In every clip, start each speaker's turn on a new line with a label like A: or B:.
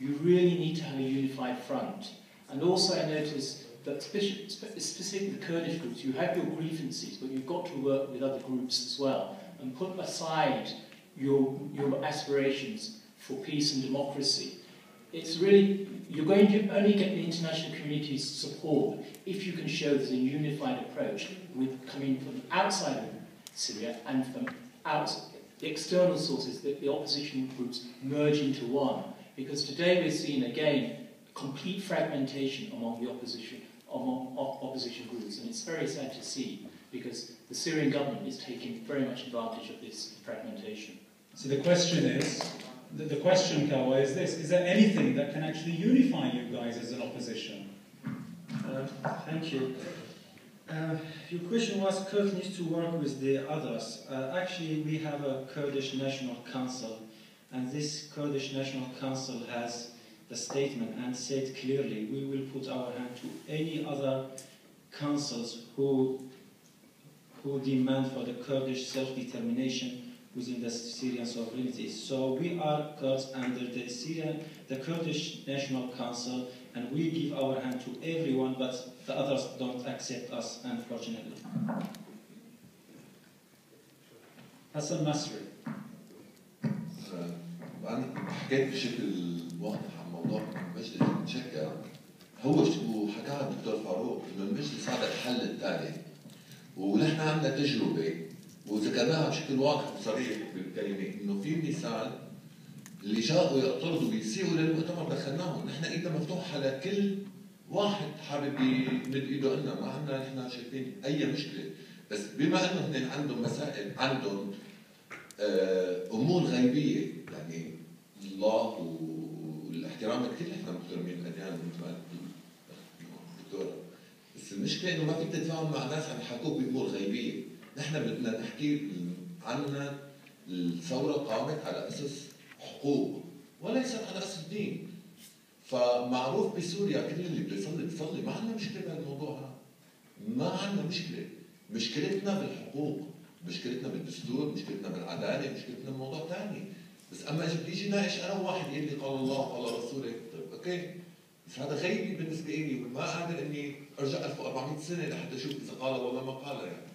A: you really need to have a unified front. And also I noticed that specifically the Kurdish groups, you have your grievances, but you've got to work with other groups as well, and put aside your aspirations for peace and democracy. It's really, you're going to only get the international community's support if you can show there's a unified approach with coming from outside of Syria and from the external sources, the opposition groups merge into one. Because today we're seeing, again, complete fragmentation among the opposition groups, and it's very sad to see, because the Syrian government is taking very much advantage of this fragmentation.
B: So the question is, the question, Kawa, is this: is there anything that can actually unify you guys as an opposition?
C: Thank you. Your question was, Kurd needs to work with the others. Actually, we have a Kurdish National Council, and this Kurdish National Council has the statement and said clearly, we will put our hand to any other councils who demand for the Kurdish self-determination within the Syrian sovereignty. So we are Kurds under the Kurdish National Council, and we give our hand to everyone, but the others don't accept us, unfortunately.
B: Hassan Masri.
D: أنا حكيت بشكل واضح عن موضوع المجلس المشكل. هو شو حكاها الدكتور فاروق إنه المجلس هذا الحل الثالث، ونحن عندنا تجربة وذكرناها بشكل واضح وصريح بالكلمة إنه في مثال اللي جاءوا يعترضوا ويسيئوا للمؤتمر دخلناهم، نحن إيدنا مفتوحة لكل واحد حابب يمد إيده لنا، ما عندنا نحن شايفين أي مشكلة، بس بما إنه هن عندهم مسائل، عندهم أمور غيبية، يعني الله والاحترام كثير نحن محترمين الأديان مثل ما الدكتورة، بس المشكلة إنه ما فيك تتفاهم مع ناس عم يحكوك بأمور غيبية، نحن بدنا نحكي عنا الثورة قامت على أساس حقوق وليست على أساس دين، فمعروف بسوريا كل اللي بده يصلي بيصلي، ما عندنا مشكلة بهالموضوع هذا، ما عندنا مشكلة، مشكلتنا بالحقوق، مشكلتنا بالدستور، مشكلتنا بالعدالة، مشكلتنا بموضوع ثاني، بس أما إذا بدي أجي ناقش أنا وواحد يقول لي قال الله وقال رسوله، طيب أوكي، بس هذا غيبي بالنسبة لي وما قادر إني أرجع 1400 سنة لحتى أشوف إذا قال ولا ما قال يعني.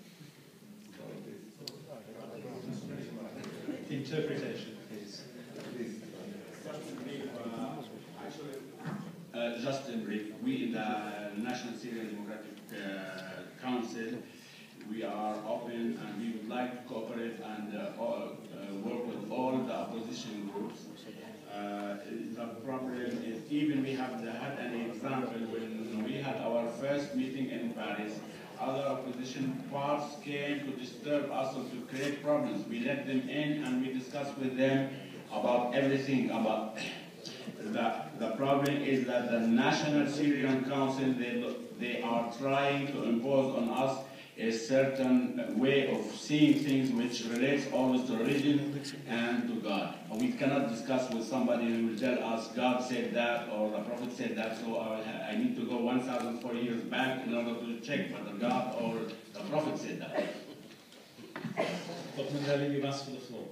B: Interpretation, please.
E: Just in brief, we in the National Syrian Democratic Council, we are open and we would like to cooperate and work with all the opposition groups. The problem is, even we have had an example when we had our first meeting in Paris, other opposition parts came to disturb us or to create problems. We let them in and we discussed with them about everything. About the problem is that the National Syrian Council, they are trying to impose on us a certain way of seeing things which relates always to religion and to God. We cannot discuss with somebody who will tell us God said that or the Prophet said that, so I need to go 1,004 years back in order to check whether God or the Prophet said that.
B: Dr. Mandeli, you've asked for the floor.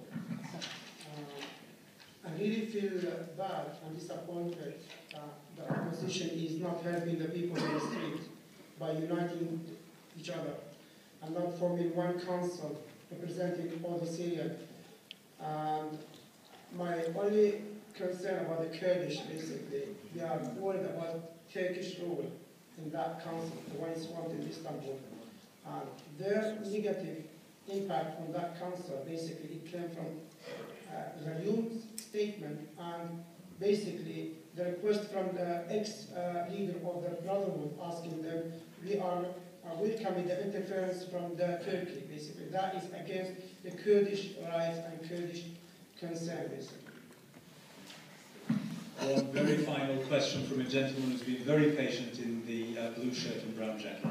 F: I really feel bad and disappointed that the opposition is not helping the people in the street by uniting each other and not forming one council representing all the Syrians. And my only concern about the Kurdish, basically, we are worried about Turkish rule in that council, the one is formed in Istanbul. And their negative impact on that council, basically, it came from the youth statement and basically the request from the ex-leader of the Brotherhood asking them, we are welcoming the interference from the Turkey, basically. That is against the Kurdish rights and Kurdish concern, basically.
B: One very final question from a gentleman who's been very patient in the blue shirt and brown jacket.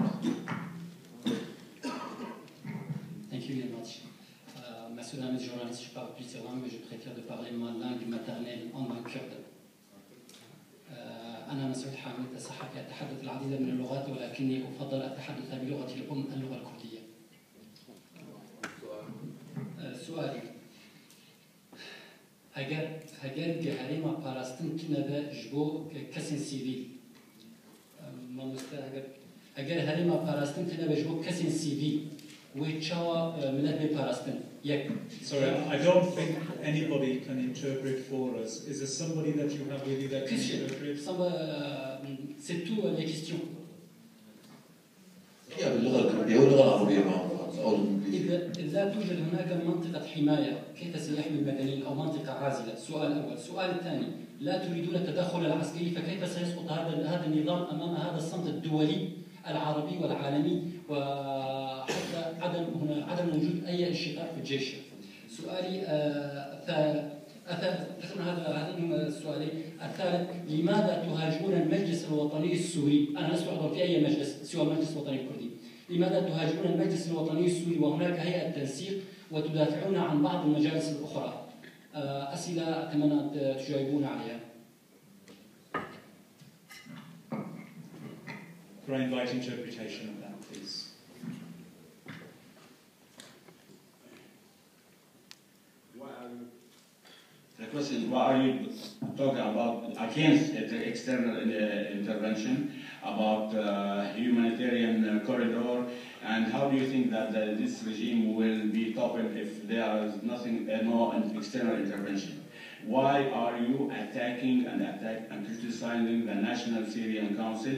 G: Thank you very much. Monsieur le journaliste, je parle plusieurs langues, mais je préfère de parler ma langue maternelle en langue kurde. أنا مسعود حامد الصحفي أتحدث العديد من اللغات ولكني أفضل التحدث بلغتي الأم اللغة الكردية. سؤالي اگر که حریم پرست پاراستن تنبه جبو کسین سیویل ما مستعجب اگر هرما پاراستن تنبه جبو کسین سیویل ويتشاوا ملت بپاراستن یک.
B: Sorry, I don't think anybody can interpret for us. Is there somebody that you have with you that can interpret?
G: C'est tout les questions.
D: هي باللغة الكردية واللغة العربية معهم.
G: إذا توجد هناك منطقة حماية كيف سيحمي المدنيين أو منطقة عازلة؟ السؤال الأول. السؤال الثاني، لا تريدون التدخل العسكري فكيف سيسقط هذا النظام أمام هذا الصمت الدولي العربي والعالمي وحتى عدم وجود أي انشقاق في الجيش؟ سؤالي هذا السؤال الثالث، لماذا تهاجمون المجلس الوطني السوري؟ أنا لست عضوا في أي مجلس سوى المجلس الوطني الكردي. لماذا تهاجمون المجلس الوطني السوري وهناك هيئة تنسيق وتدافعون عن بعض المجالس الأخرى؟ أسئلة أتمنى أن تجاوبون عليها.
B: Could I invite interpretation of that, please?
E: The question is, what are you talking about against external intervention, about humanitarian corridor, and how do you think that this regime will be toppled if there is nothing, no external intervention? Why are you attacking and criticizing the National Syrian Council?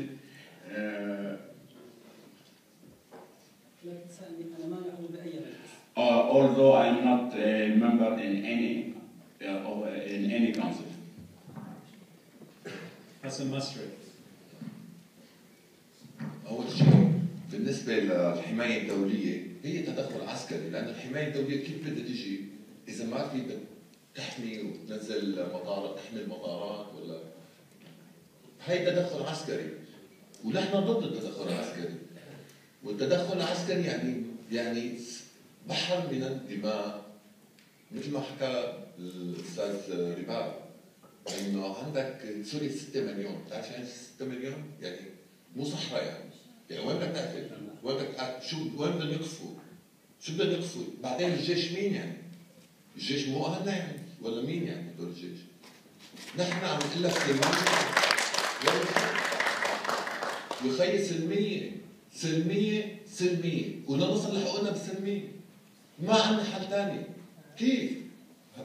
E: Although I am not a member in any council.
B: Hassan Masri.
D: أول شيء بالنسبة للحماية الدولية هي تدخل عسكري، لأن الحماية الدولية كيف بدها تجي إذا ما في تحمي وتنزل مطارات، تحمي المطارات ولا هي تدخل عسكري، ونحن ضد التدخل العسكري. والتدخل العسكري يعني بحر من الدماء، مثل ما حكى الأستاذ رباب إنه عندك سوريا 6 مليون، بتعرف يعني 6 مليون؟ يعني مو صحراء يعني وين بدك تقتل؟ وين بدك وين بدهم يقصفوا؟ شو بدهم يقصفوا؟ بعدين الجيش مين يعني؟ الجيش مو أهلنا يعني؟ ولا مين يعني هدول الجيش؟ نحن عم نقول لك سلمية سلمية سلمية سلمية ونوصل لحقوقنا بالسلمية. ما عندنا حل ثاني. كيف؟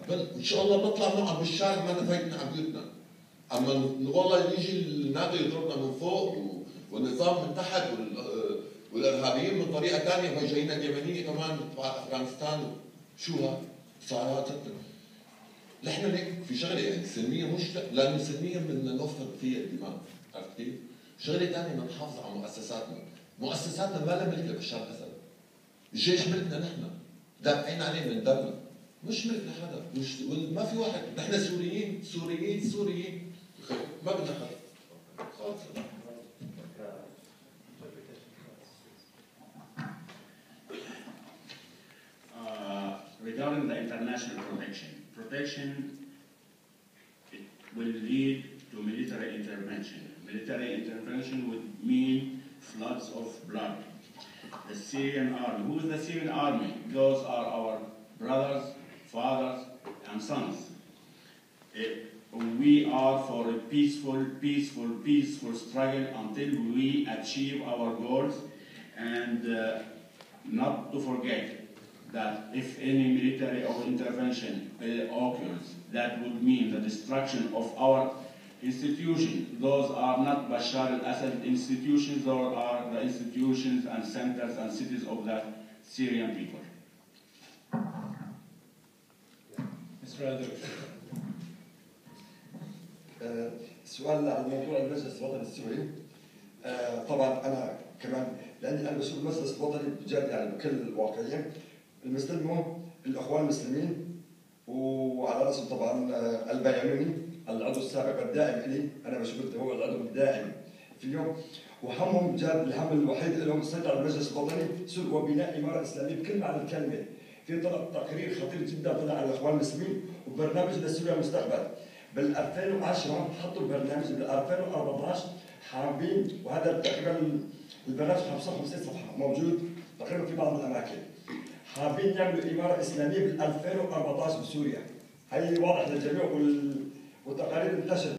D: ان شاء الله بنطلع نقعد بالشارع ما نفايتنا على بيوتنا. اما والله يجي الناتو يضربنا من فوق والنظام من تحت والارهابيين من طريقه ثانيه وهي جايين اليمنيه كمان تبع افغانستان. شو هذا؟ صارت نحن هيك في شغله يعني السلميه مش لانه السلميه بدنا نوفر فيها الدماء، عرفت كيف؟ شغله ثانيه بدنا نحافظ على مؤسساتنا، مؤسساتنا ما لها ملك لبشار الاسد. الجيش ملكنا نحن، دافعين عليه من دمنا، مش ملك لحدا، مش ما في واحد، نحن سوريين سوريين سوريين، ما بدنا حدا. خلص.
E: Regarding the international protection it will lead to military intervention. Military intervention would mean floods of blood. The Syrian army, who is the Syrian army? Those are our brothers, fathers, and sons. We are for a peaceful struggle until we achieve our goals, and not to forget that if any military or intervention occurs, that would mean the destruction of our institutions. Those are not Bashar al-Assad institutions, those are the institutions and centers and cities of the Syrian people.
B: Mr. Adler.
H: سؤال عن موضوع المجلس الوطني السوري. طبعا انا كمان لاني انا بشوف المجلس الوطني بجد يعني بكل واقعيه المسلموا الاخوان المسلمين وعلى راسهم طبعا البيعموني العضو السابق الدائم لي، انا بشوف هو العضو الدائم في اليوم، وهمهم جاد الهم الوحيد لهم السيطره على المجلس الوطني سوري وبناء اماره اسلاميه بكل معنى الكلمه. في تقرير خطير جدا طلع على الاخوان المسلمين وبرنامج لسوريا المستقبل. بال 2010 حطوا برنامج، بال 2014 حابين، وهذا تقريبا البرنامج 55 صفحه موجود تقريبا في بعض الاماكن. حابين يعملوا اماره اسلاميه بال 2014 بسوريا. هي واضح للجميع والتقارير انتشرت